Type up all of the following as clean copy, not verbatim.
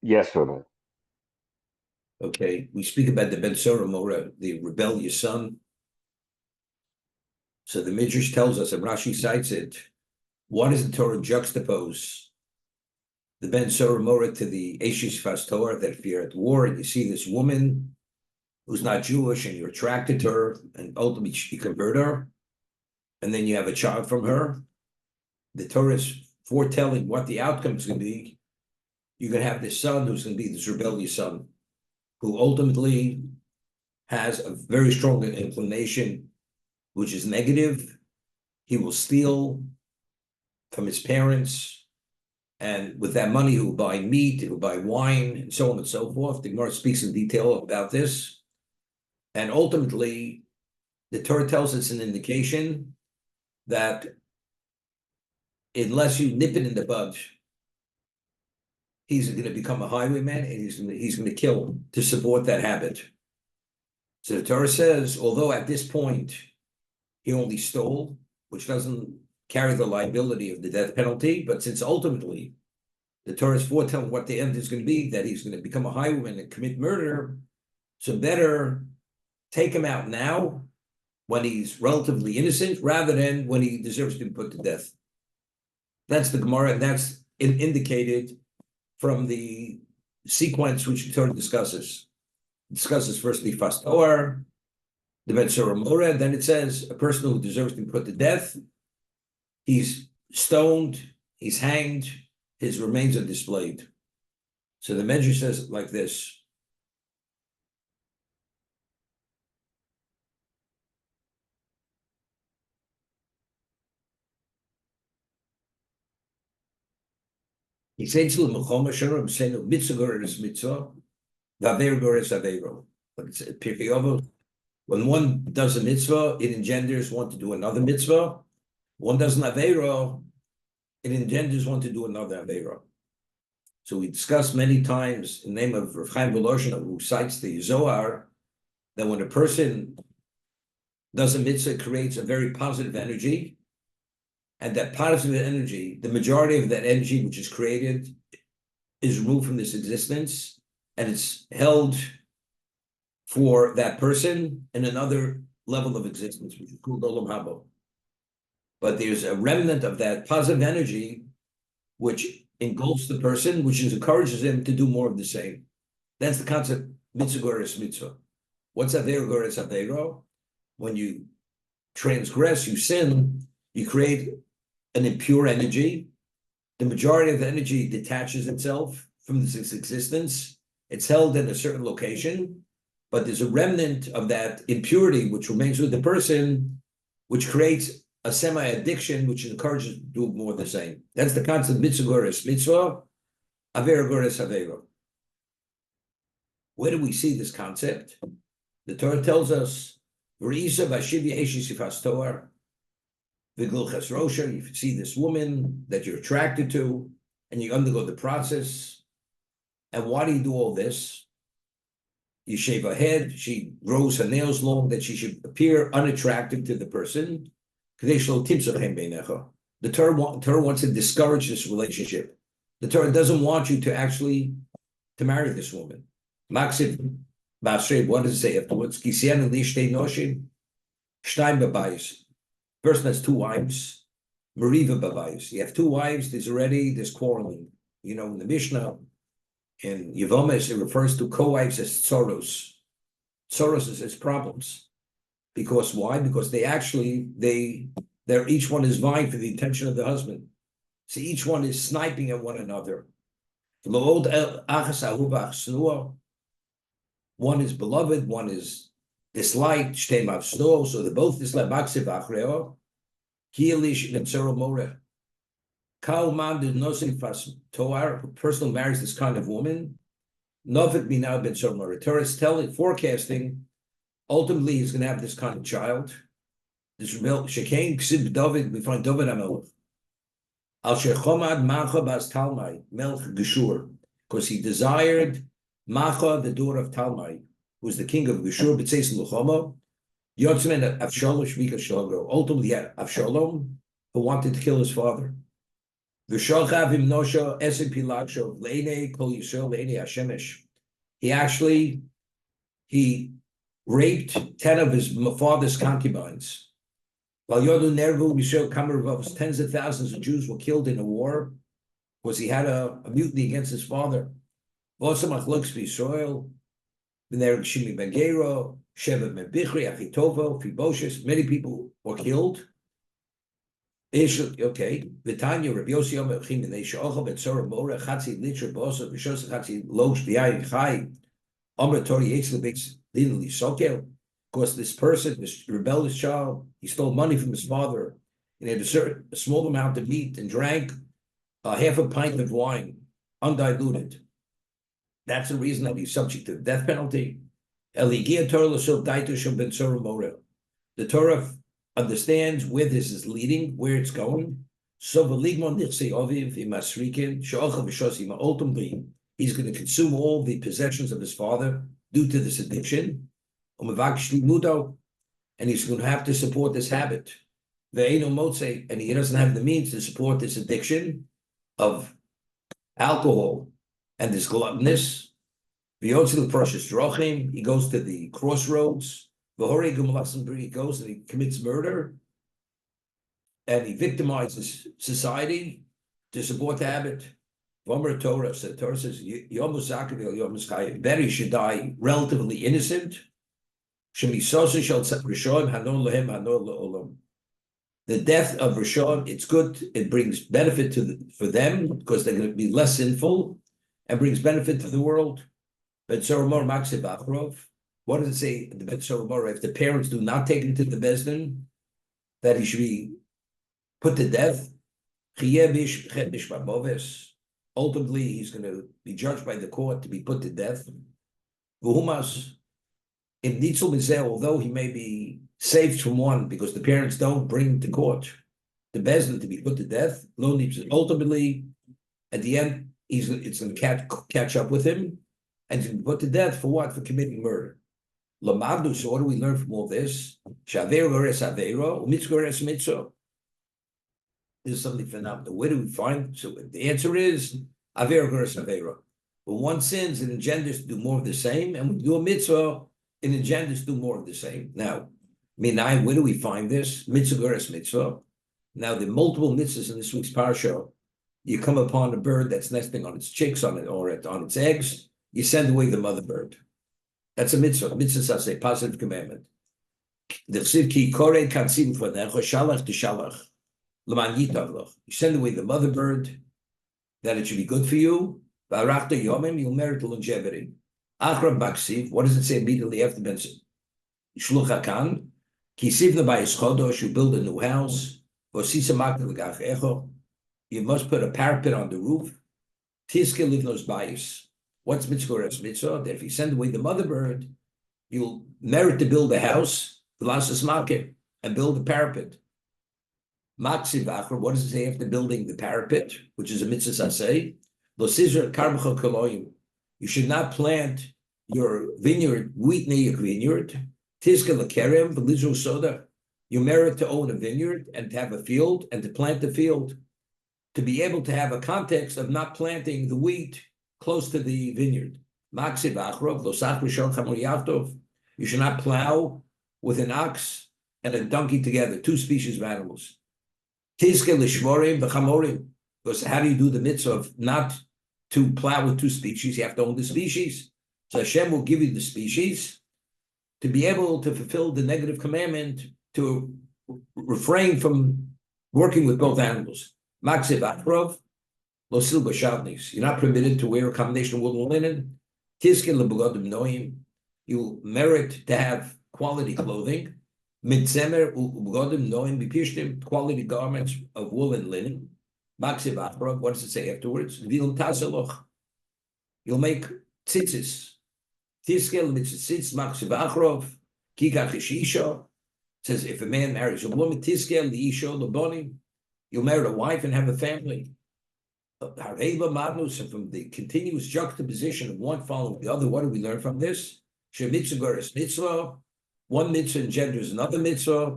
Yes or no? Okay, we speak about the Ben Sora Mora, the rebellious son. So the Midrash tells us, and Rashi cites it, why does the Torah juxtapose the Ben Sora Mora to the Eshish Fas Torah, that if you're at war and you see this woman who's not Jewish and you're attracted to her and ultimately you convert her, and then you have a child from her, the Torah is foretelling what the outcome is going to be. You're going to have this son who's going to be this rebellious son, who ultimately has a very strong inclination, which is negative. He will steal from his parents, and with that money, he will buy meat, he will buy wine, and so on and so forth. The Gemara speaks in detail about this. And ultimately, the Torah tells us an indication that unless you nip it in the bud, he's going to become a highwayman, and he's going to kill to support that habit. So the Torah says, although at this point he only stole, which doesn't carry the liability of the death penalty, but since ultimately the Torah is foretelling what the end is going to be, that he's going to become a highwayman and commit murder, so better take him out now when he's relatively innocent rather than when he deserves to be put to death. That's the Gemara, and that's indicated from the sequence which the Torah discusses. It discusses first the Fas Torah, the Ben Sora Mora, then it says a person who deserves to be put to death, he's stoned, he's hanged, his remains are displayed. So the Medrash says it like this. He says to the Mechoma Shalom, saying mitzvah is mitzvah, v'aver is avero. But it's a Pirkei. When one does a mitzvah, it engenders one to do another mitzvah. One does an avero, it engenders one to do another avero. So we discussed many times in the name of Rav Chaim Voloshin, who cites the Zohar, that when a person does a mitzvah, it creates a very positive energy. And that positive energy, the majority of that energy which is created, is removed from this existence, and it's held for that person in another level of existence, which is called Olam Haba. But there's a remnant of that positive energy which engulfs the person, which encourages him to do more of the same. That's the concept, mitzvah gores mitzvah. What's avero gores avero? When you transgress, you sin, you create an impure energy. The majority of the energy detaches itself from this existence. It's held in a certain location, but there's a remnant of that impurity which remains with the person, which creates a semi-addiction, which encourages to do more of the same. That's the concept, mitzvah gores mitzvah, avero gores avero. Where do we see this concept? The Torah tells us, V'risa v'ashivya eshes ifas Torah, v'gilchas rosha, you see this woman that you're attracted to, and you undergo the process. And why do you do all this? You shave her head, she grows her nails long, that she should appear unattractive to the person. The Torah wants to discourage this relationship. The Torah doesn't want you to actually to marry this woman. What does it say afterwards? Person has two wives. Meriva babayis. You have two wives, there's quarreling. You know, in the Mishnah, in Yevomes, it refers to co-wives as tzoros. Tzoros is problems. Because why? Because they're each one is vying for the attention of the husband. So each one is sniping at one another. One is beloved, one is disliked. So they're both disliked. A person who marries this kind of woman, Torah is forecasting, ultimately he's going to have this kind of child. This Shekain Ksib David, we find David HaMelech. Al Shechomad Macha Bas Talmai, Melch Geshur, because he desired Macha, the daughter of Talmai, who was the king of Geshur, B'tzeis L'choma. Yotzman Avshalom Shmika Shalom. Ultimately, he had Avshalom, who wanted to kill his father. He raped 10 of his father's concubines. While Yodu Nervu, Michel Kamarvov's tens of thousands of Jews were killed in a war because he had a mutiny against his father. Vosamach looks for Israel, Vener Shimi Bengero, Sheva Mebichri, Achitovo, Fiboshes, many people were killed. Okay, Vitanya, Rabbi Yossi Yom Echim, and they Shochel, Betzora Mora, Chatzi Litra Bosa, Vishos Chatzi Losh, Biayin Chai, Omer Tori Yitzlebix, Linli Sokel. Because this person, this rebellious child, he stole money from his father and had a small amount of meat and drank half a pint of wine, undiluted. That's the reason that he's subject to the death penalty. The Torah understands where this is leading, where it's going. Ultimately, he's going to consume all the possessions of his father due to this addiction. And he's going to have to support this habit. And he doesn't have the means to support this addiction of alcohol and this gluttonous. He goes to the crossroads. He goes and he commits murder. And he victimizes society to support the habit. Torah says, better he should die relatively innocent. The death of Rishon, it's good, it brings benefit for them because they're going to be less sinful and brings benefit to the world. What does it say in the Bet if the parents do not take him to the Bezdin, that he should be put to death? Ultimately, he's going to be judged by the court to be put to death. Although he may be saved from one because the parents don't bring him to court, the Bezdin to be put to death, ultimately, at the end, it's going to catch up with him and he's going to be put to death for what? For committing murder. So what do we learn from all this? This is something phenomenal. Where do we find? So the answer is Aver Gores Avera. When one sins, it engenders to do more of the same, and when we do a mitzvah, it engenders to do more of the same. Now, Minai, where do we find this? Mitzvah Gores Mitzvah. Now, the multiple mitzvahs in this week's parsha, you come upon a bird that's nesting on its chicks on its eggs, you send away the mother bird. That's a mitzvah. Mitzvah is a positive commandment. You send away the mother bird, that it should be good for you. You'll merit the longevity. What does it say immediately after Ben Shluch Hakan? You build a new house. You must put a parapet on the roof. What's mitzvah? Mitzvah that if you send away the mother bird, you'll merit to build a house, and build a parapet. What does it say after building the parapet, which is a mitzvah saseh? You should not plant your vineyard, wheat near your vineyard. You merit to own a vineyard and to have a field and to plant the field. To be able to have a context of not planting the wheat close to the vineyard. You should not plow with an ox and a donkey together, two species of animals. Because how do you do the mitzvah of not to plow with two species? You have to own the species. So Hashem will give you the species to be able to fulfill the negative commandment to refrain from working with both animals. You're not permitted to wear a combination of wool and linen. You merit to have quality clothing. Quality garments of wool and linen. What does it say afterwards? You'll make tzitzis. Says if a man marries a woman, you'll marry a wife and have a family. And from the continuous juxtaposition of one following the other, what do we learn from this? One mitzvah engenders another mitzvah.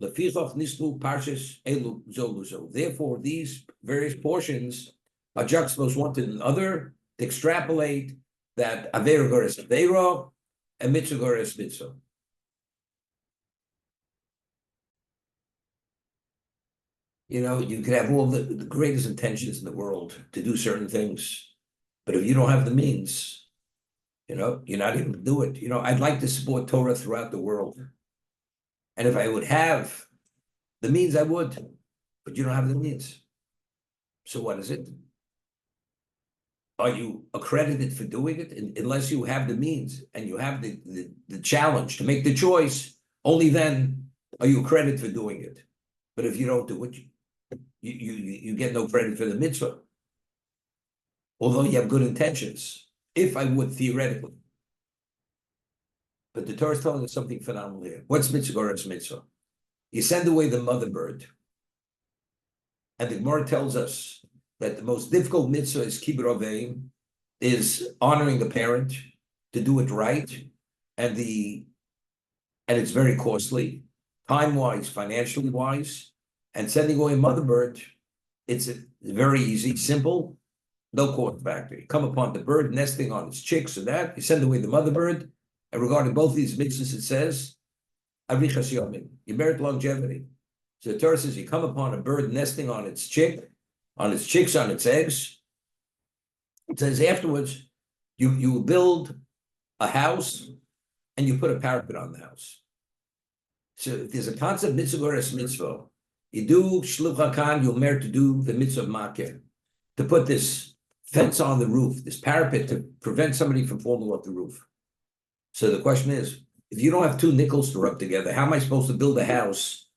Lefichach nislu parshas elu zoluzo. Therefore, these various portions are juxtaposed one to another to extrapolate that Avera Gores Avera and Mitzvah Gores Mitzvah. You could have all the greatest intentions in the world to do certain things, but if you don't have the means, you're not able to do it. I'd like to support Torah throughout the world. And if I would have the means, I would, but you don't have the means. So what is it? Are you accredited for doing it? Unless you have the means and you have the challenge to make the choice, only then are you accredited for doing it. But if you don't do it, you get no credit for the mitzvah. Although you have good intentions, if I would theoretically. But the Torah is telling us something phenomenal here. What's mitzvah goretz mitzvah? You send away the mother bird. And the Gemara tells us that the most difficult mitzvah is kibbur aveim, is honoring the parent, to do it right, and it's very costly, time-wise, financially wise, and sending away a mother bird, it's very easy, simple, no cost factor. You come upon the bird nesting on its chicks or that, you send away the mother bird, and regarding both these mitzvahs, it says, arichas yomim, you merit longevity. So the Torah says you come upon a bird nesting on its chicks, on its eggs. It says afterwards, you build a house and you put a parapet on the house. So if there's a concept mitzvah goretz mitzvah, you do shluch hakan, you'll merit to do the mitzvah of makir, to put this fence on the roof, this parapet to prevent somebody from falling off the roof. So the question is, if you don't have two nickels to rub together, how am I supposed to build a house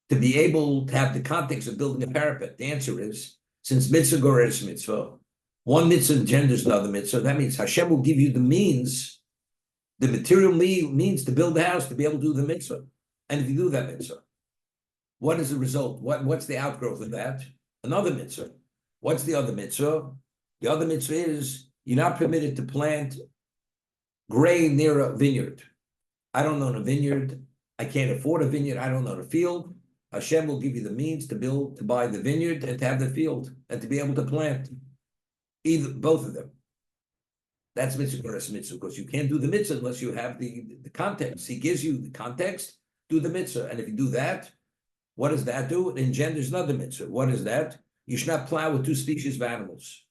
to be able to have the context of building a parapet? The answer is, since mitzvah goretz mitzvah, one mitzvah engenders another mitzvah, that means Hashem will give you the means, the material means to build the house, to be able to do the mitzvah. And if you do that mitzvah, what is the result? What's the outgrowth of that? Another mitzvah. What's the other mitzvah? The other mitzvah is you're not permitted to plant grain near a vineyard. I don't own a vineyard. I can't afford a vineyard. I don't own a field. Hashem will give you the means to buy the vineyard and to have the field and to be able to plant both of them. That's mitzvah goretz mitzvah, because you can't do the mitzvah unless you have the context. He gives you the context, do the mitzvah. And if you do that, what does that do? It engenders another mitzvah. What is that? You should not plow with two species of animals.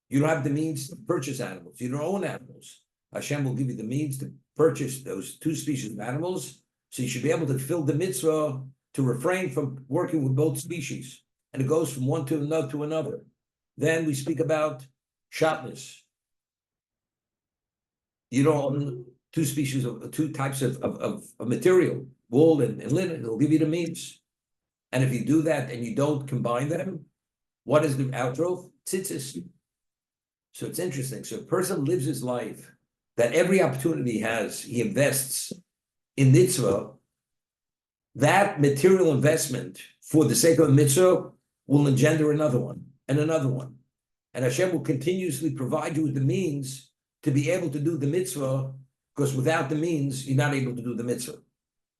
You don't have the means to purchase animals. You don't own animals. Hashem will give you the means to purchase those two species of animals. So you should be able to fulfill the mitzvah to refrain from working with both species. And it goes from one to another. Then we speak about shatnez. You don't own two types of material, wool and linen. It'll give you the means. And if you do that and you don't combine them, what is the outgrowth? Tzitzis. So it's interesting. So a person lives his life that every opportunity he has, he invests in mitzvah. That material investment for the sake of a mitzvah will engender another one and another one. And Hashem will continuously provide you with the means to be able to do the mitzvah, because without the means, you're not able to do the mitzvah.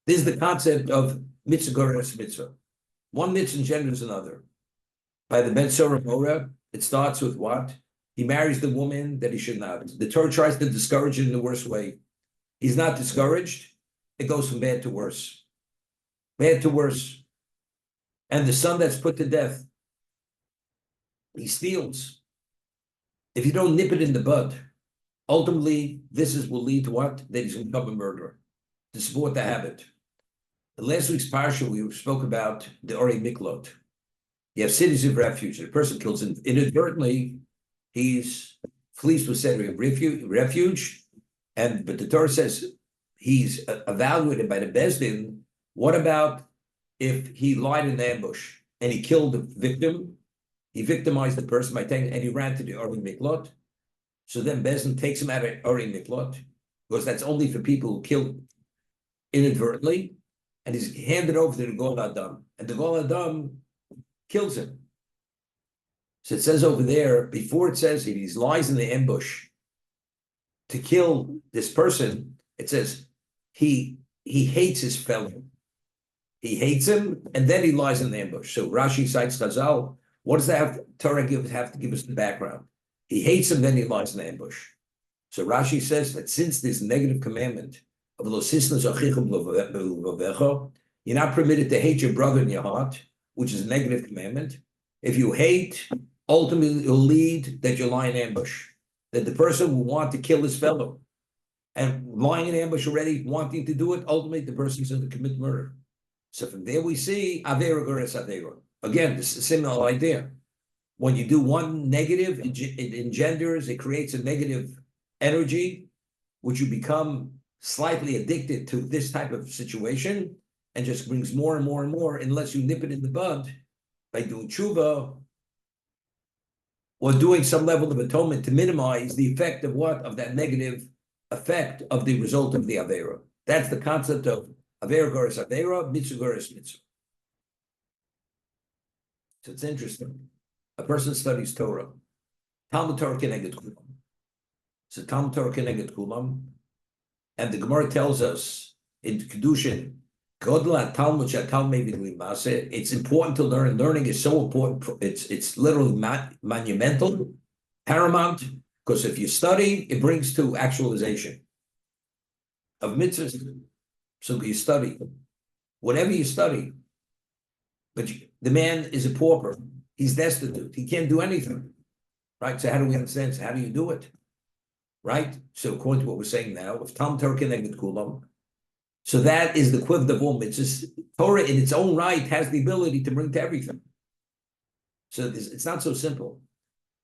This is the concept of mitzvah goretz mitzvah. One mitzvah engenders another. By the Ben Sorah Torah, it starts with what? He marries the woman that he should not. The Torah tries to discourage it in the worst way. He's not discouraged. It goes from bad to worse. Bad to worse. And the son that's put to death, he steals. If you don't nip it in the bud, ultimately, will lead to what? That he's going to become a murderer, to support the habit. In last week's parsha, we spoke about the Ori Miklot. You have cities of refuge. The person kills inadvertently, he's flees to a center of refuge, but the Torah says he's evaluated by the Beis Din. What about if he lied in the ambush and he killed the victim? He victimized the person by taking, and he ran to the Ori Miklot. So then Beis Din takes him out of Ori Miklot, because that's only for people who killed inadvertently, and he's handed over to the Gol Adam, and the Gol Adam kills him. So it says over there, before it says he lies in the ambush to kill this person, it says he hates his fellow. He hates him, and then he lies in the ambush. So Rashi cites Chazal. What does that Torah have to give us the background? He hates him, then he lies in the ambush. So Rashi says that since this negative commandment of you're not permitted to hate your brother in your heart, which is a negative commandment. If you hate, ultimately it'll lead that you lie in ambush, that the person will want to kill his fellow. And lying in ambush already, wanting to do it, ultimately the person's going to commit murder. So from there we see Avera Gores Avera. Again, this is a similar idea. When you do one negative, it engenders, it creates a negative energy, which you become slightly addicted to this type of situation, and just brings more and more and more, unless you nip it in the bud by doing tshuva or doing some level of atonement to minimize the effect of what? Of that negative effect of the result of the Avera. That's the concept of Avera Gores Avera, Mitzvah Gores Mitzvah. So it's interesting. A person studies Torah. Talmud Torah Keneged Kulam. So Talmud Torah Keneged Kulam. And the Gemara tells us in Kedushin, it's important to learn. Learning is so important. It's literally monumental, paramount, because if you study, it brings to actualization of mitzvahs. So you study. Whatever you study, but the man is a pauper. He's destitute. He can't do anything. Right? So how do we understand? So how do you do it? Right? So according to what we're saying now, if Talmud Torah Keneged Kulam, so that is the equivalent of all mitzvahs. Torah in its own right has the ability to bring to everything. So it's not so simple.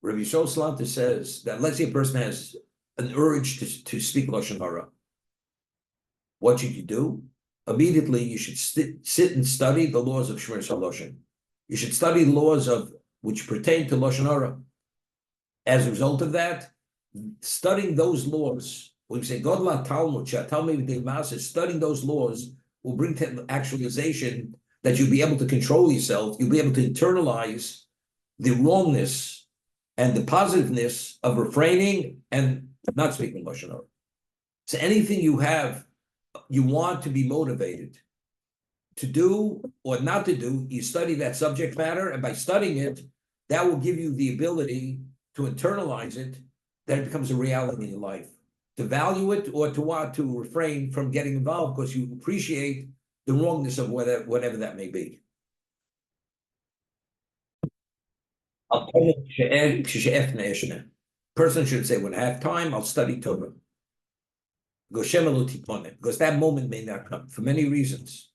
Rabbi Yisrael Salanter says that let's say a person has an urge to speak Lashon Hara. What should you do? Immediately you should sit and study the laws of Shmiras HaLashon. You should study the laws of which pertain to Lashon Hara. As a result of that, studying those laws, when we say Godla Talmud, studying those laws will bring to actualization that you'll be able to control yourself, you'll be able to internalize the wrongness and the positiveness of refraining and not speaking Lashon Hara. So anything you want to be motivated to do or not to do, you study that subject matter, and by studying it, that will give you the ability to internalize it, that it becomes a reality in your life. To value it or to want to refrain from getting involved because you appreciate the wrongness of whatever that may be. Person should say, when I have time, I'll study Torah. Because that moment may not come for many reasons.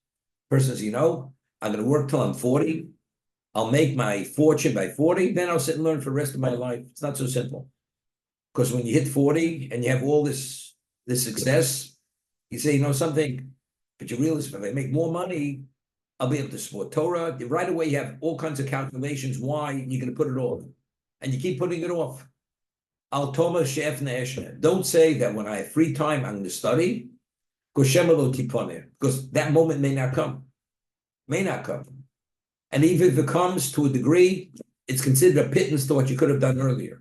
Person says, I'm going to work till I'm 40. I'll make my fortune by 40. Then I'll sit and learn for the rest of my life. It's not so simple. Because when you hit 40 and you have all this success, you say, something, but you realize if I make more money, I'll be able to support Torah. Right away, you have all kinds of calculations why you're going to put it off. And you keep putting it off. Don't say that when I have free time, I'm going to study. Because that moment may not come. May not come. And even if it comes to a degree, it's considered a pittance to what you could have done earlier.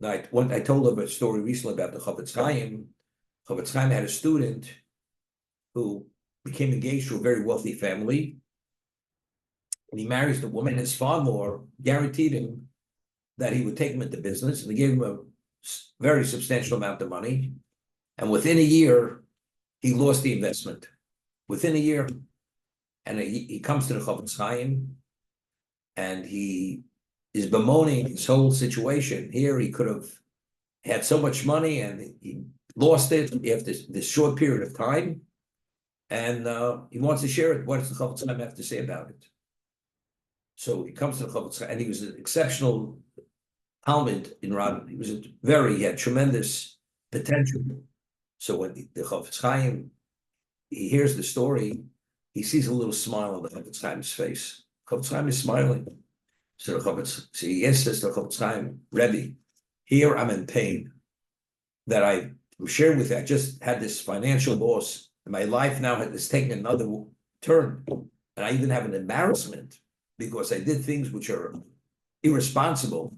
I told a story recently about the Chavetz Chaim. Chavetz Chaim had a student who became engaged to a very wealthy family, and he marries the woman. His father guaranteed him that he would take him into business, and he gave him a very substantial amount of money. And within a year, he lost the investment. Within a year, and he comes to the Chavetz Chaim, and he is bemoaning his whole situation. Here he could have had so much money and he lost it after this short period of time. And he wants to share it. What does the Chavetz Chaim have to say about it? So he comes to the Chavetz Chaim, and he was an exceptional Talmud in Radin. He had tremendous potential. So when the Chavetz Chaim, he hears the story, he sees a little smile on the Chavetz Chaim's face. Chavetz Chaim is smiling. So yes, says the Chavetz Chaim, Rebbe, here I'm in pain that I shared with you. I just had this financial loss, and my life now has taken another turn. And I even have an embarrassment because I did things which are irresponsible.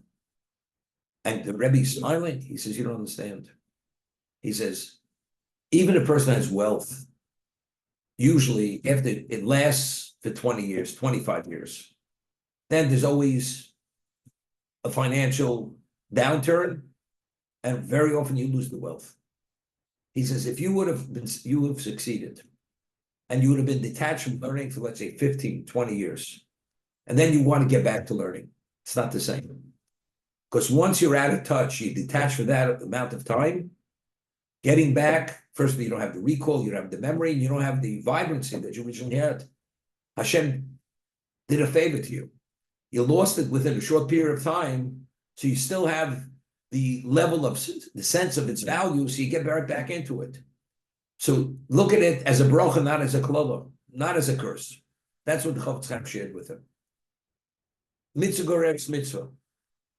And the Rebbe is smiling. He says, you don't understand. He says, even a person has wealth, usually after it lasts for 20 years, 25 years, then there's always a financial downturn, and very often you lose the wealth. He says, if you would have succeeded, and you would have been detached from learning for, let's say, 15, 20 years, and then you want to get back to learning, it's not the same. Because once you're out of touch, you detach for that amount of time, getting back, firstly, you don't have the recall, you don't have the memory, you don't have the vibrancy that you originally had. Hashem did a favor to you. You lost it within a short period of time, so you still have the level of the sense of its value, so you get right back into it. So look at it as a bracha, not as a klala, not as a curse. That's what the Kalatsky shared with him. Mitzvah goreves mitzvah.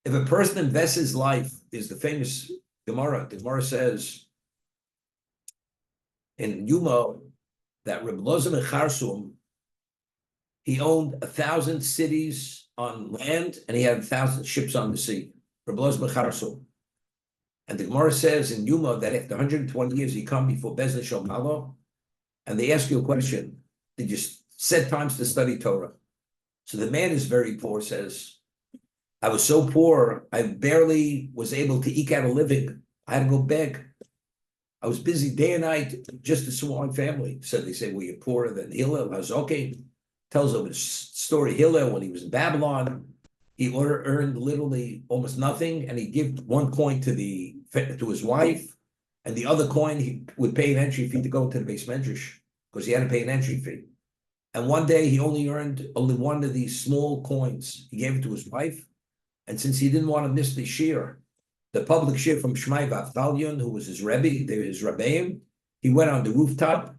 If a person invests his life, is the famous Gemara. The Gemara says in Yuma that rebellious Charsum, he owned 1,000 cities on land and he had 1,000 ships on the sea. Rebellious Charsum. And the Gemara says in Yuma that after 120 years, you come before Bezdin Shomalo, and they ask you a question: did you set times to study Torah? So the man is very poor, says, I was so poor, I barely was able to eke out a living. I had to go beg. I was busy day and night just to support my family. So they say, well, you're poorer than Hillel. I was okay. Tells them his story. Hillel, when he was in Babylon, he earned literally almost nothing, and he gave one coin to his wife, and the other coin he would pay an entry fee to go into the base medrash, because he had to pay an entry fee. And one day he only earned one of these small coins. He gave it to his wife, and since he didn't want to miss the shir, the public shir from Shmai Vavtalyon, who was his rebbe, his rabbeim, he went on the rooftop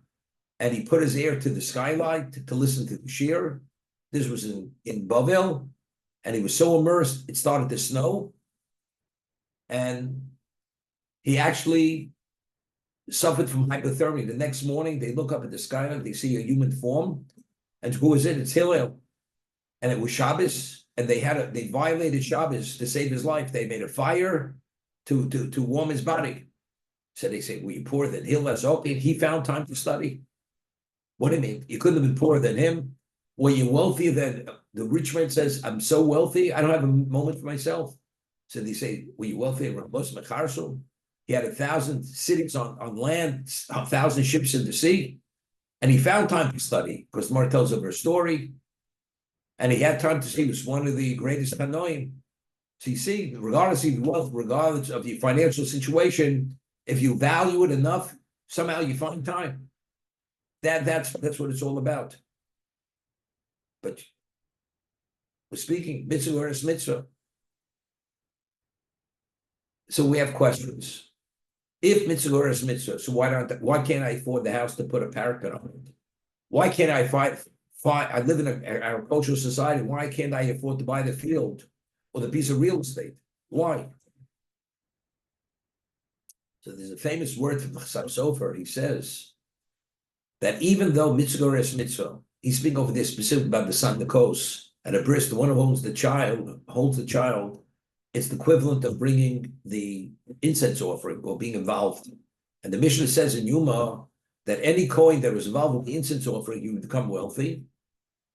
and he put his ear to the skylight to listen to the shir. This was in Bavel, and he was so immersed it started to snow, and he actually suffered from hypothermia. The next morning, they look up at the skylight, they see a human form, and who is it? It's Hillel, and it was Shabbos, and they violated Shabbos to save his life. They made a fire to warm his body. So they say, were you poorer than Hillel? Okay, he found time to study. What do you mean? You couldn't have been poorer than him? Were you wealthier than the rich man says, I'm so wealthy, I don't have a moment for myself. So they say, were you wealthier than Rebellious Charsum? He had 1,000 cities on land, 1,000 ships in the sea, and he found time to study, because Mar tells of her story, and he had time to see. He was one of the greatest Hanoim. So you see, regardless of your wealth, regardless of your financial situation, if you value it enough, somehow you find time. That's what it's all about. But we're speaking mitzvah versus mitzvah. So we have questions. If mitzvah versus mitzvah, so why can't I afford the house to put a parapet on it? Why can't I I live in an agricultural society. Why can't I afford to buy the field or the piece of real estate? Why? So there's a famous word from Chassam Sofer. He says that even though mitzvah versus mitzvah, he's speaking over there specifically about the son, the kos, and a bris, the one who holds the child, it's the equivalent of bringing the incense offering or being involved. And the Mishnah says in Yuma that any coin that was involved with the incense offering, you would become wealthy.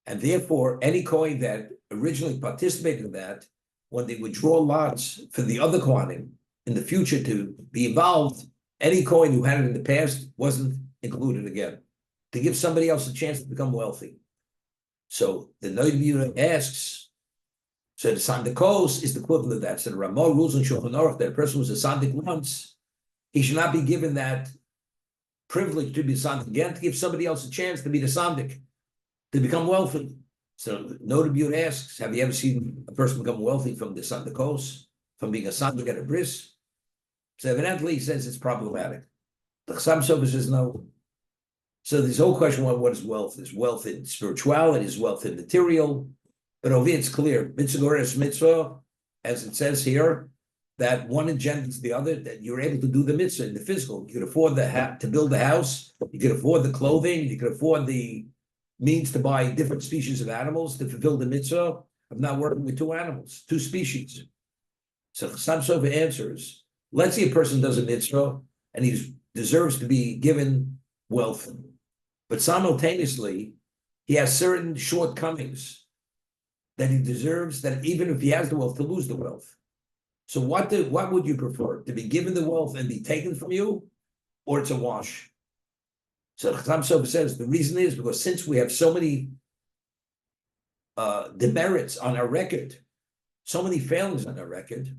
And therefore, any coin that originally participated in that, when they would draw lots for the other kohanim in the future to be involved, any coin who had it in the past wasn't included again, to give somebody else a chance to become wealthy. So the Noid asks, so the Sandikos is the equivalent of that. So the Ramah rules in Shulchan Aruch that a person who's a Sandik once, he should not be given that privilege to be a Sandik again, to give somebody else a chance to be the Sandik, to become wealthy. So Noid asks, have you ever seen a person become wealthy from the Sandikos, from being a Sandik at a bris? So evidently he says it's problematic. The Chassam Sofer says no. So this whole question of what is wealth? Is wealth in spirituality? Is wealth in material? But over here it's clear, mitzvah goreves mitzvah, as it says here, that one engenders the other, that you're able to do the mitzvah in the physical. You could afford to build the house, you could afford the clothing, you could afford the means to buy different species of animals to fulfill the mitzvah of not working with two species. So Chassam Sofer answers, let's say a person does a mitzvah and he deserves to be given wealth. but simultaneously, he has certain shortcomings that he deserves, that even if he has the wealth, to lose the wealth. So what would you prefer? To be given the wealth and be taken from you, or it's a wash? So Chassam Sofer says the reason is because since we have so many demerits on our record, so many failings on our record,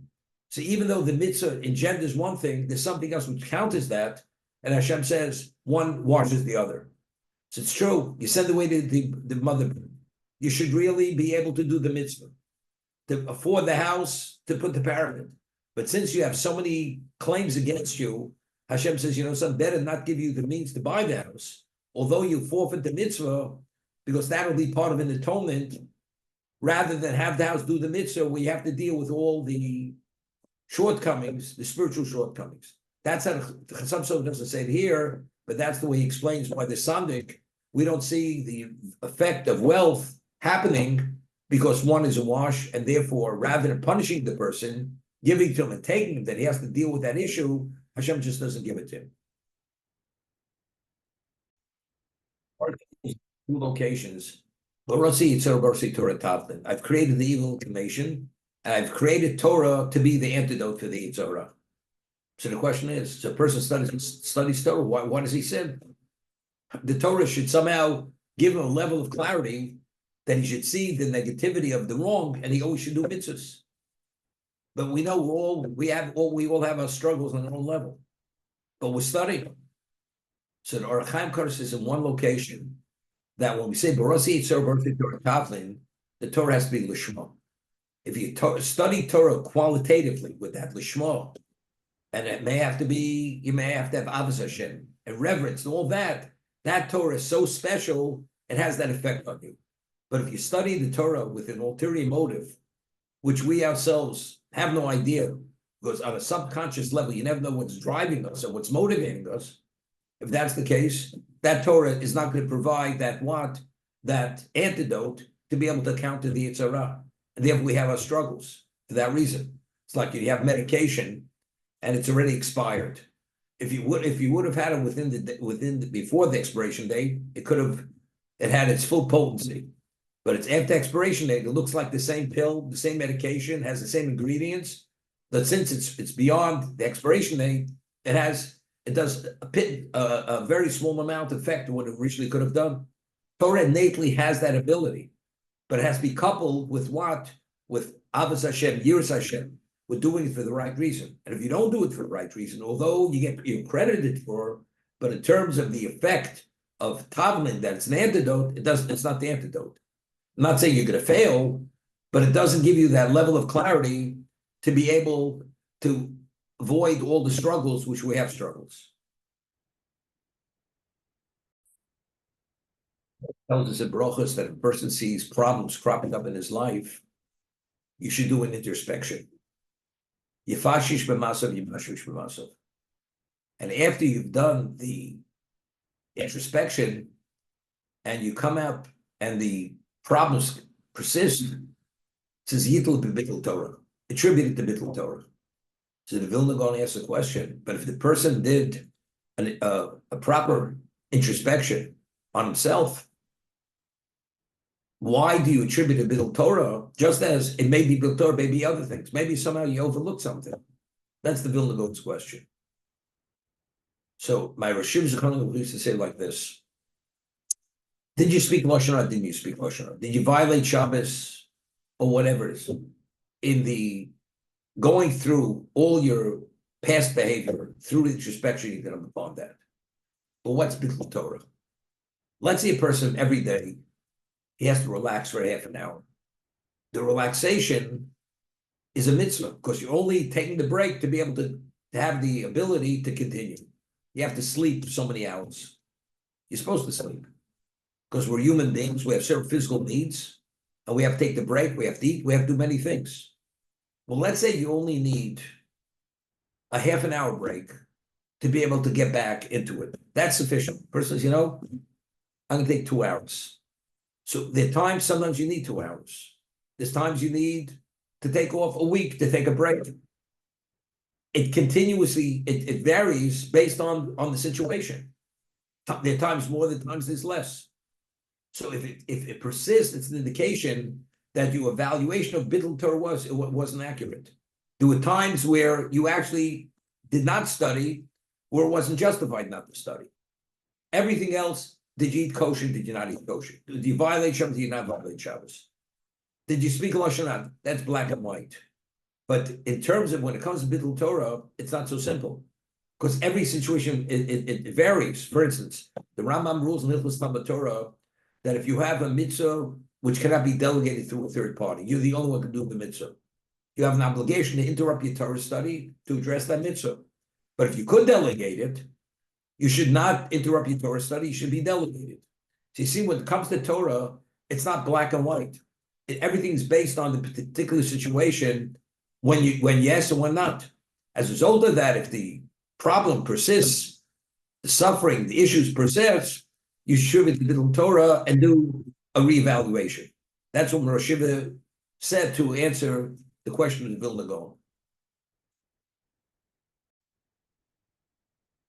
so even though the mitzvah engenders one thing, there's something else which counters that, and Hashem says one washes the other. So it's true. You send away the mother. You should really be able to do the mitzvah, to afford the house, to put the parapet. But since you have so many claims against you, Hashem says, son, better not give you the means to buy the house, although you forfeit the mitzvah, because that'll be part of an atonement, rather than have the house do the mitzvah where you have to deal with all the shortcomings, the spiritual shortcomings. That's how the Chassam Sofer doesn't say it here, but that's the way he explains why the Sandik, we don't see the effect of wealth happening because one is a wash, and therefore, rather than punishing the person, giving to him and taking him, that he has to deal with that issue, Hashem just doesn't give it to him. Two locations. I've created the evil inclination, and I've created Torah to be the antidote for the Yitzhara. So the question is, so a person studies Torah, why does he sin? The Torah should somehow give him a level of clarity that he should see the negativity of the wrong, and he always should do mitzvahs. But we know we all have our struggles on our own level, but we're studying them. So the Orach Chaim Kar says in one location that when we say Barasi Yitzhar Barasi Torah Tavlin, the Torah has to be Lishma. If you study Torah qualitatively with that Lishma, and it may have to be, you may have to have Avos Hashem and reverence and all that. That Torah is so special, it has that effect on you. But if you study the Torah with an ulterior motive, which we ourselves have no idea, because on a subconscious level, you never know what's driving us or what's motivating us. If that's the case, that Torah is not going to provide that antidote to be able to counter the Yetzer Hara. And therefore we have our struggles for that reason. It's like you have medication and it's already expired. If you would have had it before the expiration date, it had its full potency. But it's after expiration date, it looks like the same pill, the same medication, has the same ingredients. But since it's beyond the expiration date, it does a very small amount of effect of what it originally could have done. Torah innately has that ability, but it has to be coupled with what? With Avos Hashem, Yiras Hashem, with doing it for the right reason. And if you don't do it for the right reason, although you're credited for, but in terms of the effect of Tavlin, that it's an antidote, it's not the antidote. I'm not saying you're going to fail, but it doesn't give you that level of clarity to be able to avoid all the struggles, which we have struggles. It tells us in Brochus that if a person sees problems cropping up in his life, you should do an introspection. Yifashish b'masav, yifashish b'masav. And after you've done the introspection and you come out and the problems persist, it says Yitl b'bitl Torah, attributed to bitl Torah. So the Vilna Gaon asks a question, but if the person did a proper introspection on himself, why do you attribute a bitl Torah? Just as it may be bitl Torah, maybe other things. Maybe somehow you overlooked something. That's the Vilna Gaon's question. So my Rashim Zechon used to say like this: did you speak Lashon Hara? Didn't you speak Lashon Hara? Did you violate Shabbos or whatever it is? In the going through all your past behavior through introspection, you can upon that. But what's bitl Torah? Let's say a person every day he has to relax for half an hour. The relaxation is a mitzvah because you're only taking the break to be able to have the ability to continue. You have to sleep so many hours. You're supposed to sleep because we're human beings. We have certain physical needs, and we have to take the break. We have to eat. We have to do many things. Well, let's say you only need a half an hour break to be able to get back into it. That's sufficient. Person says, I'm going to take 2 hours. So there are times sometimes you need 2 hours. There's times you need to take off a week to take a break. It continuously, it varies based on the situation. There are times more, there are times there's less. So if it persists, it's an indication that your evaluation of Bittul Torah wasn't accurate. There were times where you actually did not study, or it wasn't justified not to study. Everything else, did you eat kosher? Did you not eat kosher? Did you violate Shabbos? Did you not violate Shabbos? Did you speak Lashon Hara? That's black and white. But in terms of when it comes to Bittul Torah, it's not so simple. Because every situation, it varies. For instance, the Rambam rules in Hilchos Talmud Torah that if you have a mitzvah which cannot be delegated through a third party, you're the only one who can do the mitzvah. You have an obligation to interrupt your Torah study to address that mitzvah. But if you could delegate it, you should not interrupt your Torah study. You should be delegated. So you see, when it comes to Torah, it's not black and white. Everything's based on the particular situation when yes and when not. As a result of that, if the problem persists, the suffering, the issues persist, you should read the Bittul Torah and do a reevaluation. That's what Rosh Hashiva said to answer the question of the Vilna Gaon.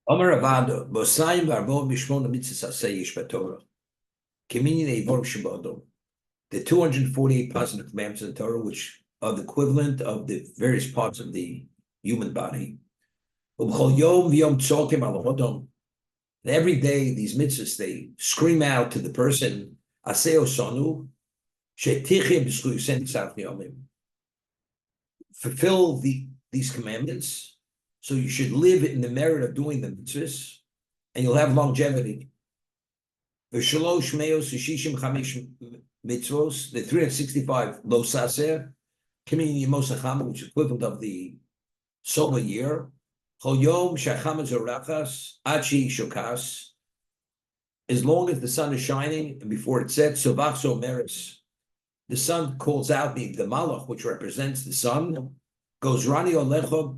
Amar Avada, Bosayim v'Arbo Mishmona Mitzvahs Aseyish B'Torah. Kimini Neivorm Shabodom. The 248 positive commandments in the Torah, which are the equivalent of the various parts of the human body. And every day, these mitzvahs, they scream out to the person, fulfill these commandments, so you should live in the merit of doing the mitzvahs, and you'll have longevity. The 365 lo saser, community mosachama, which is equivalent of the solar year. As long as the sun is shining and before it sets, the sun calls out the malach, which represents the sun, goes Rani Olecha.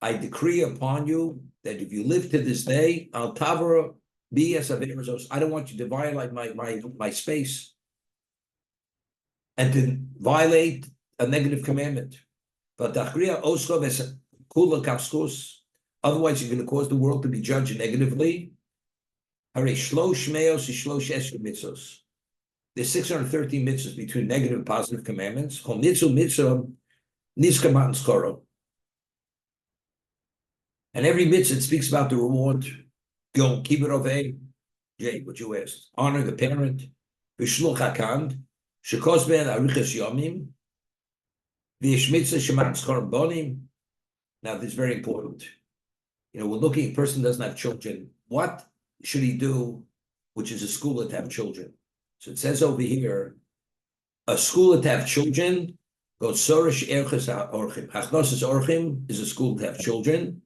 I decree upon you that if you live to this day, Al Tavra be as Averazos. I don't want you to violate my space and to violate a negative commandment. But otherwise, you're going to cause the world to be judged negatively. There's 613 mitzvahs between negative and positive commandments. And every mitzvah speaks about the reward. Go keep it of A. Jay, what you asked. Honor the parent. Now, this is very important. We're looking, a person doesn't have children. What should he do, which is a school to have children? So it says over here, a school to have children, goes Sorish Erches Orchim. Hachnosis Orchim is a school to have children.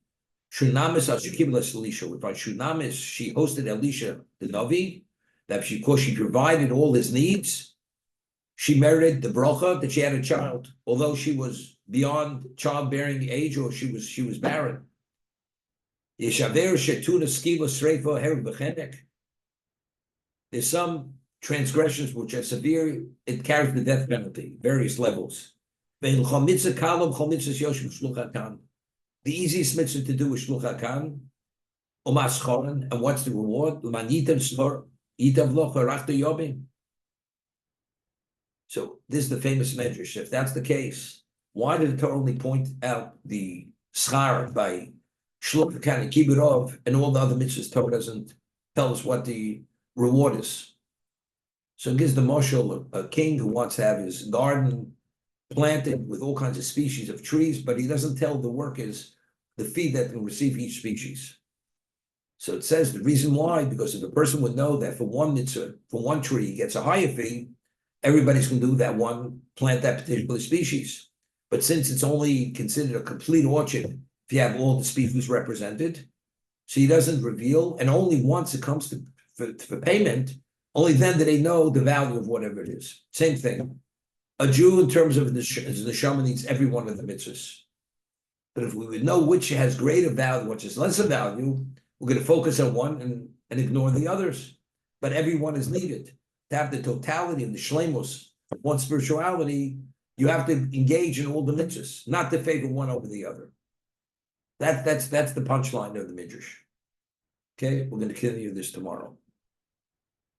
Shunamis Ashikiblas Elisha. With Shunamis, she hosted Elisha the Navi, that she provided all his needs. She merited the bracha that she had a child, although she was beyond childbearing age or she was barren. There's some transgressions which are severe, it carries the death penalty, various levels. The easiest mitzvah to do is Shluch HaKan, and what's the reward? So this is the famous medrash. If that's the case, why did the Torah only point out the schar by Shluch HaKan and Kibbutz and all the other mitzvahs? Torah doesn't tell us what the reward is. So it gives the mashal a king who wants to have his garden planted with all kinds of species of trees, but he doesn't tell the workers the fee that will receive each species. So it says the reason why, because if a person would know that for one mitzvah, for one tree, he gets a higher fee, everybody's going to do that one, plant that particular species. But since it's only considered a complete orchard, if you have all the species represented, so he doesn't reveal, and only once it comes to for payment, only then do they know the value of whatever it is. Same thing. A Jew, in terms of the neshama, needs every one of the mitzvahs. But if we would know which has greater value, which is lesser value, we're going to focus on one and ignore the others. But every one is needed. To have the totality of the shlemos of one spirituality, you have to engage in all the mitzvahs, not to favor one over the other. That's the punchline of the midrash. Okay, we're going to continue this tomorrow.